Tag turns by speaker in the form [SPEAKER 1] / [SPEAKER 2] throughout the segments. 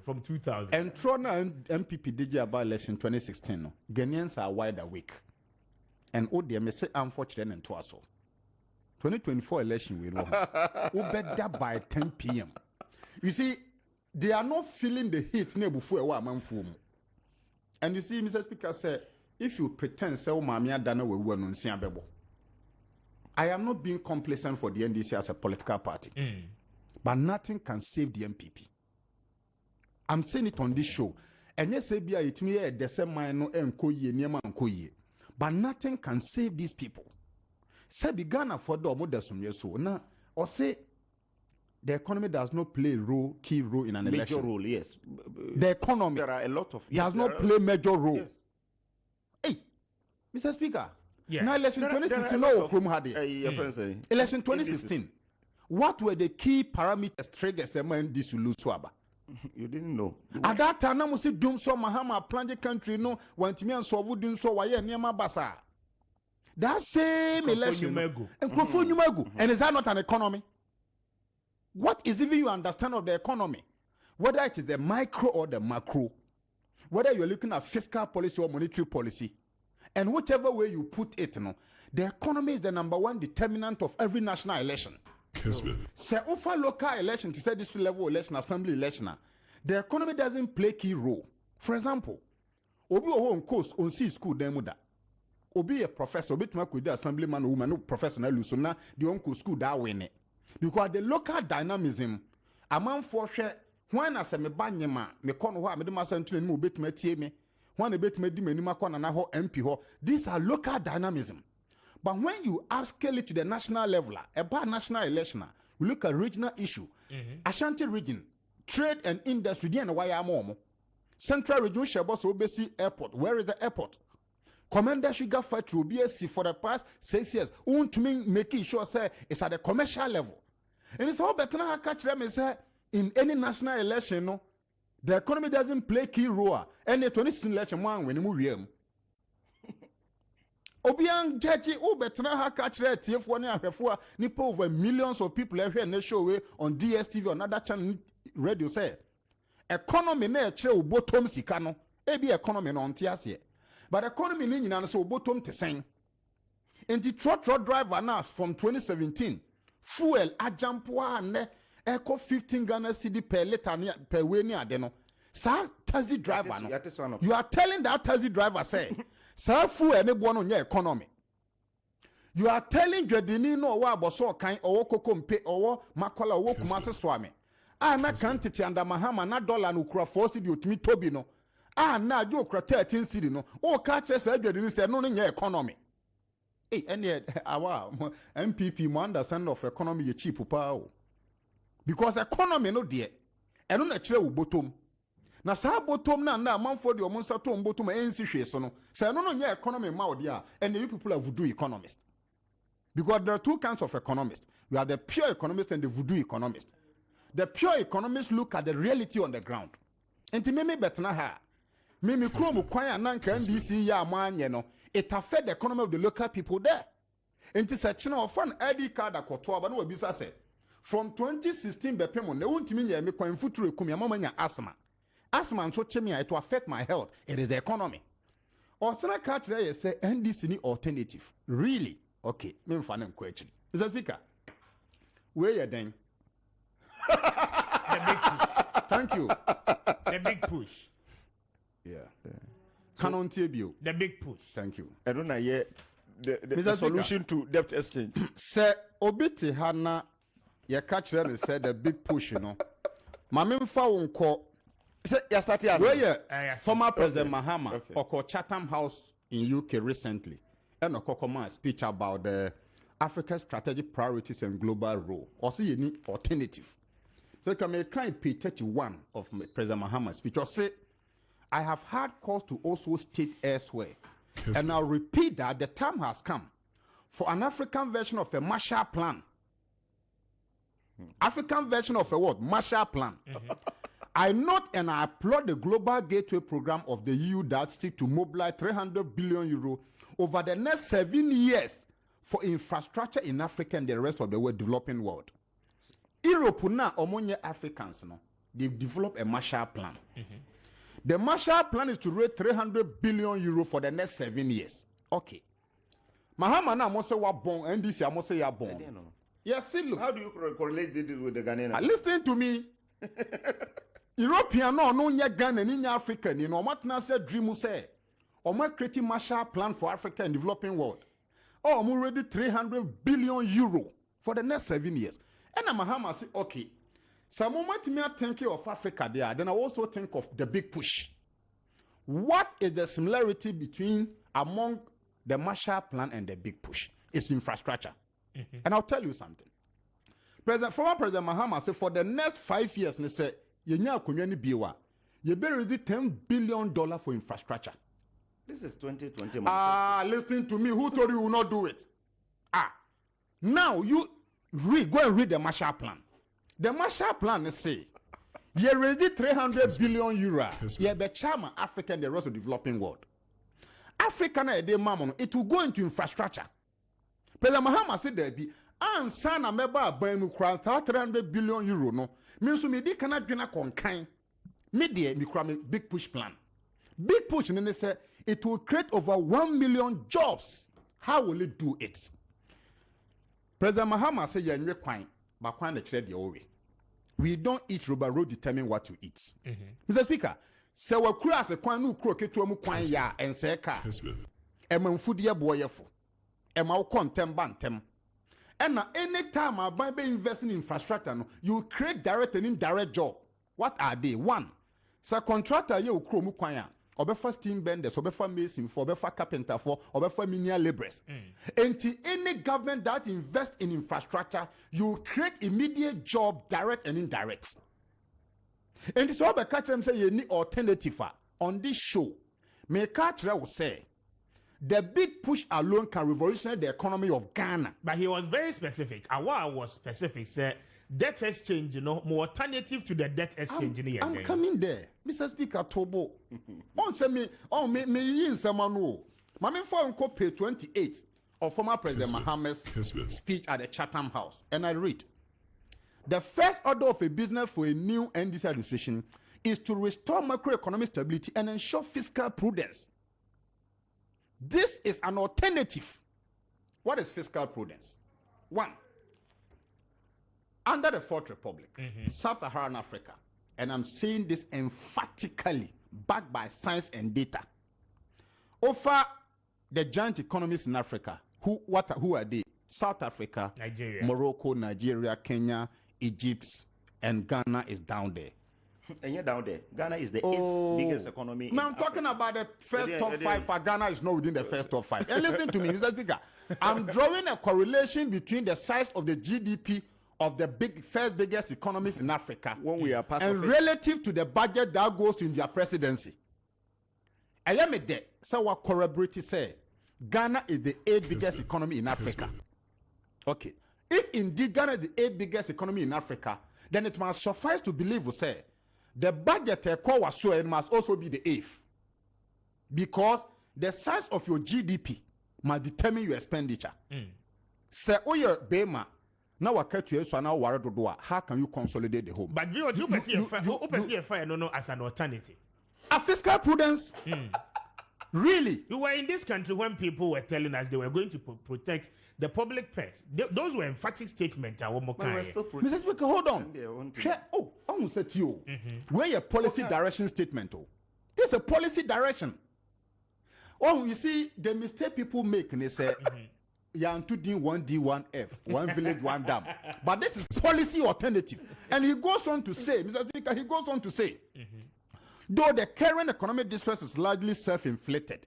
[SPEAKER 1] from 2000.
[SPEAKER 2] And Trona NPP DJ about election 2016. No. Ghanaians are wide awake. And ODM say unfortunate and twaso. 2024 election we know. Better by 10 p.m. You see, they are not feeling the heat before a man form. And you see, Mr. Speaker said, if you pretend say Mamia Dana we were non bebo. I am not being complacent for the NDC as a political party. But nothing can save the NPP. I'm saying it on this show. And yes, it me the same man but nothing can save these people. Say Ghana for the modestum yeso now or say the economy does not play a key role in an election.
[SPEAKER 3] Major role, yes.
[SPEAKER 2] The economy
[SPEAKER 3] there are a lot of
[SPEAKER 2] does not play major role.
[SPEAKER 3] Yes.
[SPEAKER 2] Hey, Mr. Speaker.
[SPEAKER 1] Yeah.
[SPEAKER 2] Now election 2016 no election 2016. What were the key parameters triggers this to lose swaba?
[SPEAKER 3] You didn't know.
[SPEAKER 2] At that time, I must doom so Mahama plunge country no want me and so wouldn't so why near my basa. That same election and and is that not an economy? What is even you understand of the economy? Whether it is the micro or the macro, whether you're looking at fiscal policy or monetary policy, and whichever way you put it, the economy is the number one determinant of every national election.
[SPEAKER 4] Kessben.
[SPEAKER 2] Say over local election to say this level election, assembly election, the economy doesn't play key role. For example, obi on course on C school demuda. Obi a professor, obi to make with the assemblyman woman no professor na lusona the uncle school that win. Because the local dynamism, a man for share when I say me banyema, me kono ho, me de masantu ni obi to me tie me. When a bit me di me ni makona na ho MP ho. These are local dynamism. But when you upscale it to the national level, about national election, we look at regional issue. Ashanti region, trade and industry, Central region, Shabos Obesi Airport. Where is the airport? Commander Sugar Factory will be for the past 6 years. To me, making sure say it's at the commercial level. And it's all better now catch them and say in any national election, no, the economy doesn't play key role. Any 2016 election, man, when you move Obiang Jaji Ubetna ha catch rate F1 and nipo over millions of people every and show on DSTV or another channel radio say economy na chere bottom sikano ebi economy no ntiase but economy ni nyina so bottom te sen and the truck driver now from 2017 fuel ajampoa ne eco 15 Ghana cedi per liter per way ni ade no sa taxi driver no you are telling that taxi driver say Safu ene bono nye economy. You are telling Jadini no wa boso kan owo kokompe owo makola owo kumase swame. Na quantity under Mahama na dollar no kura 4 cedi otimi tobi no. Na jo kura 13 cedi no. O ka che say Jadini say no nye economy. Any our NPP mo understand of economy ye cheap pa o. Because economy no there. Eno na kire wo bottom. Na sa bottom na manfo de omonsa to bottom ensi hwe so no say no nya economy ma ode a and you people are voodoo economists because there are two kinds of economists. You have the pure economists and the voodoo economists. The pure economists look at the reality on the ground. Enti me betna ha me krom kwan ananka NDC ya amanye no it affect the economy of the local people there. Enti se china ofan ID card akoto aba no obisa say from 2016 bepemo na wontimi nya me kwan futuro ekum ya mama nya asthma. Asthma so chemia it will affect my health. It is the economy. Or sana catch there say NDC ni alternative. Really? Okay. Me mfana question. Mr. Speaker. Where you then?
[SPEAKER 1] The big push.
[SPEAKER 2] Thank you.
[SPEAKER 1] The big push.
[SPEAKER 2] Yeah. Canon TBU.
[SPEAKER 1] The big push.
[SPEAKER 2] Thank you.
[SPEAKER 3] I don't know yet the solution to debt exchange.
[SPEAKER 2] Say obiti hana ya catch there and said the big push, you know. Mame mfa wonko former President Mahama or Chatham House in UK recently and a speech about the African strategic priorities and global role. Or see any alternative. So you can make page 31 of President Mahama's speech or say, I have had cause to also state elsewhere. And I'll repeat that the time has come for an African version of a Marshall Plan. African version of a what? Marshall Plan. I note and I applaud the Global Gateway Program of the EU that seeks to mobilize 300 billion euro over the next 7 years for infrastructure in Africa and the rest of the world developing world. Europe na omonye Africans no. they've developed a Marshall Plan. The Marshall Plan is to raise 300 billion euro for the next 7 years. Okay. Mahama na must say what born, NDC must say ya born. Yes, see, look.
[SPEAKER 3] How do you correlate it with the Ghanaian?
[SPEAKER 2] Listen to me. European no nya Ghana ni nya Africa ni no matna say dream say. Omo create Marshall Plan for Africa and developing world. Oh, I'm already 300 billion euro for the next 7 years. And Mahama say, okay. So moment me think of Africa there, then I also think of the big push. What is the similarity among the Marshall Plan and the big push? It's infrastructure. And I'll tell you something. Former President Mahama said for the next 5 years, he said, you be ready $10 billion for infrastructure.
[SPEAKER 3] This is 2020.
[SPEAKER 2] Listen to me. Who told you will not do it? Now you go and read the Marshall Plan. The Marshall Plan say, you ready 300 billion euro. You be charm Africa and the rest of the developing world. Africa na ede mamon, it will go into infrastructure. President Mahama said there be ansa na meba aban mu kra 300 billion euro no. Me so me di kana dwena konkan. Me de me kra me big push plan. Big push ne say it will create over 1 million jobs. How will it do it? President Mahama say yenwe kwan, ba kwan na kire de owe. We don't eat rubber road determine what to eat. Mr. Speaker, se wa kura se kwan no kuro keto mu kwan ya ense ka. E manfudie boyefo. E ma wo kontem bantem. And anytime I be investing in infrastructure, no, you create direct and indirect job. What are they? One, so contractor ye ukro mu kwan ya. Obefa steam benders, obefa mason for, obefa carpenter for, obefa menial laborers. Until any government that invests in infrastructure, you create immediate job, direct and indirect. And this all the catch them say you need alternative on this show. May catch will say the big push alone can revolutionize the economy of Ghana.
[SPEAKER 1] But he was very specific. And what I was specific said debt exchange, more alternative to the debt exchange.
[SPEAKER 2] I'm coming there, Mr. Speaker Tobo. Me in Samano. Mami for uncle page 28 of former President Mahama's speech at the Chatham House. And I read, the first order of a business for a new NDC administration is to restore macroeconomic stability and ensure fiscal prudence. This is an alternative. What is fiscal prudence? One, under the Fourth Republic, Sub-Saharan Africa, and I'm saying this emphatically, backed by science and data, over the giant economies in Africa, who are they? South Africa,
[SPEAKER 1] Nigeria.
[SPEAKER 2] Morocco, Nigeria, Kenya, Egypt, and Ghana is down there.
[SPEAKER 3] And you're down there. Ghana is the 8th biggest economy.
[SPEAKER 2] Man, I'm talking about the first top 5. For Ghana is not within the first top 5. And listen to me, Mr. Speaker. I'm drawing a correlation between the size of the GDP of the first biggest economies in Africa
[SPEAKER 3] when we are part
[SPEAKER 2] and
[SPEAKER 3] of it,
[SPEAKER 2] relative to the budget that goes in their presidency. I am a there. So what corroborate say Ghana is the 8th biggest economy in Africa. Okay. If indeed Ghana is the 8th biggest economy in Africa, then it must suffice to believe we say the budget must also be the 8th. Because the size of your GDP must determine your expenditure. Say, oh, your Bema, now I cut you, so now how can you consolidate the home?
[SPEAKER 1] But you perceive no as an alternative.
[SPEAKER 2] A fiscal prudence? Really?
[SPEAKER 1] You were in this country when people were telling us they were going to protect the public purse. Those were emphatic statements.
[SPEAKER 2] Mr. Speaker, hold on. I want to say to you, where your policy direction statement? It's a policy direction. Oh, you see, the mistake people make, and they say, Yantu D 1D 1F, one village, one dam. But this is policy alternative. And he goes on to say, Mr. Speaker, though the current economic distress is largely self-inflicted,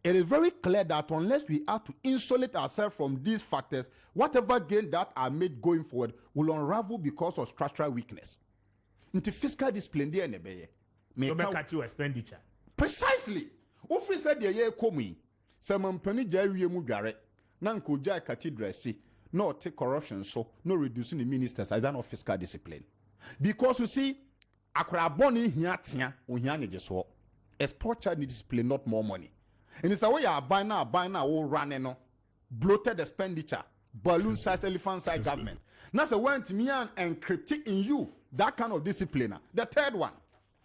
[SPEAKER 2] it is very clear that unless we are to insulate ourselves from these factors, whatever gain that are made going forward will unravel because of structural weakness. Into fiscal discipline,
[SPEAKER 1] so cut your expenditure.
[SPEAKER 2] Precisely. Ofri said the year coming, some penny jay mu gare, nanko jay cathedral see, no take corruption, so no reducing the ministers, I don't know fiscal discipline. Because you see, akra boni hiatia, unyani jeswo. Export child discipline, not more money. And it's a way you buy now, all running, no bloated expenditure, balloon-sized, elephant-sized government. Now, so when me and critique in you that kind of discipline. The third one,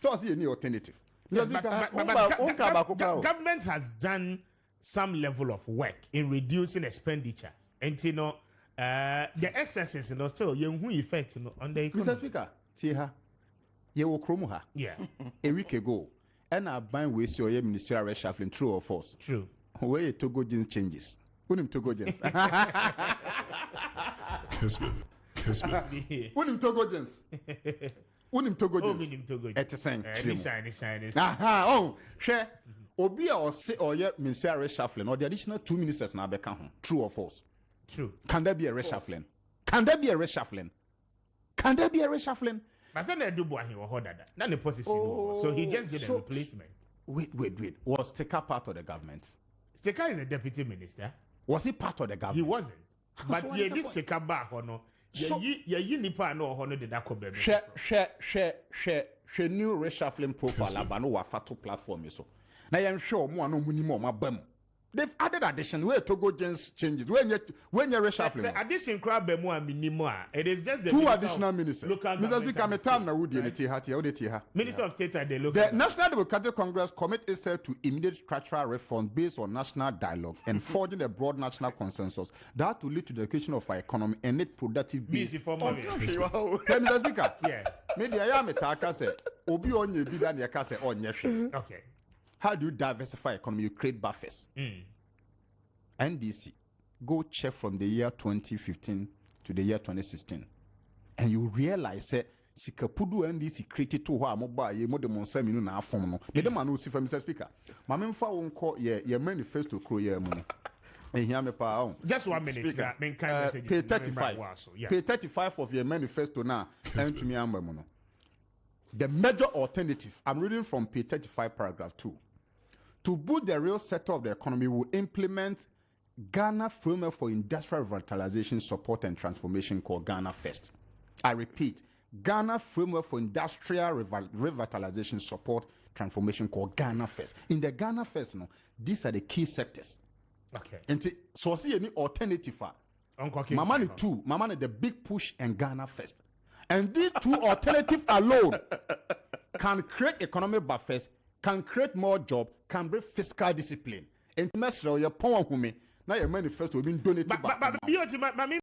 [SPEAKER 2] so see any alternative.
[SPEAKER 1] Yes, government has done some level of work in reducing expenditure, and you know, the excesses, you know, still who effect, you know, on the economy.
[SPEAKER 2] Mr. Speaker, see her, you will chromo.
[SPEAKER 1] Yeah,
[SPEAKER 2] a week ago, and I bind with your ministerial reshuffling, true or false?
[SPEAKER 1] True.
[SPEAKER 2] Where you Togo Gens changes. Unim Togo Gens. Unim Togo Gens. Unim Togo Gens. At the same time. Aha, oh, share. Obia or say or yet ministerial reshuffling, or the additional 2 ministers now become true or false?
[SPEAKER 1] True.
[SPEAKER 2] Can there be a reshuffling? Can there be a reshuffling? Can there be a reshuffling?
[SPEAKER 1] But then they do what he was that. Not the position. So he just did a replacement.
[SPEAKER 2] Wait. Was Sticker part of the government?
[SPEAKER 1] Sticker is a deputy minister.
[SPEAKER 2] Was he part of the government?
[SPEAKER 1] He wasn't. But so he did Sticker back or no. Ye nipa no honor the dako baby.
[SPEAKER 2] Share new reshuffling profile abano wa fatu platform so. Now I'm sure more no minimum abem. They've added addition where Togo Gens changes. When you're reshuffling.
[SPEAKER 1] Addition crab bemo and minimum. It is just the
[SPEAKER 2] two additional ministers.
[SPEAKER 1] Mr.
[SPEAKER 2] Speaker, I'm a time now would
[SPEAKER 1] Minister of State and the local.
[SPEAKER 2] The National Democratic Congress commit itself to immediate structural reform based on national dialogue and forging a broad national consensus that will lead to the creation of our economy and net productive base. Mr. Speaker,
[SPEAKER 1] yes.
[SPEAKER 2] Maybe I am a taka say obi onye bi da ne ka say onye.
[SPEAKER 1] Okay.
[SPEAKER 2] How do you diversify economy? You create buffers. NDC, go check from the year 2015 to the year 2016, and you realize that Sikapudu NDC created to who mobile ye more than 1 million na form no. The man who see for Mr. Speaker. Mamma fa won call ye manifesto crow ye mono. And here me pa
[SPEAKER 1] just 1 minute.
[SPEAKER 2] Speaker,
[SPEAKER 1] message.
[SPEAKER 2] pay 35. Pay 35 of your manifesto now. And to me mono. The major alternative, I'm reading from page 35, paragraph 2. To boost the real sector of the economy, will implement Ghana Framework for Industrial Revitalization Support and Transformation called Ghana First. I repeat, Ghana Framework for Industrial Revitalization Support Transformation called Ghana First. In the Ghana First, these are the key sectors.
[SPEAKER 1] Okay.
[SPEAKER 2] And so see any alternative. Mamani two, Mamani the big push and Ghana First. And these two alternatives alone can create economic buffers, can create more jobs, can bring fiscal discipline. And Mesro, your power who me, now your manifesto will be donated.
[SPEAKER 1] But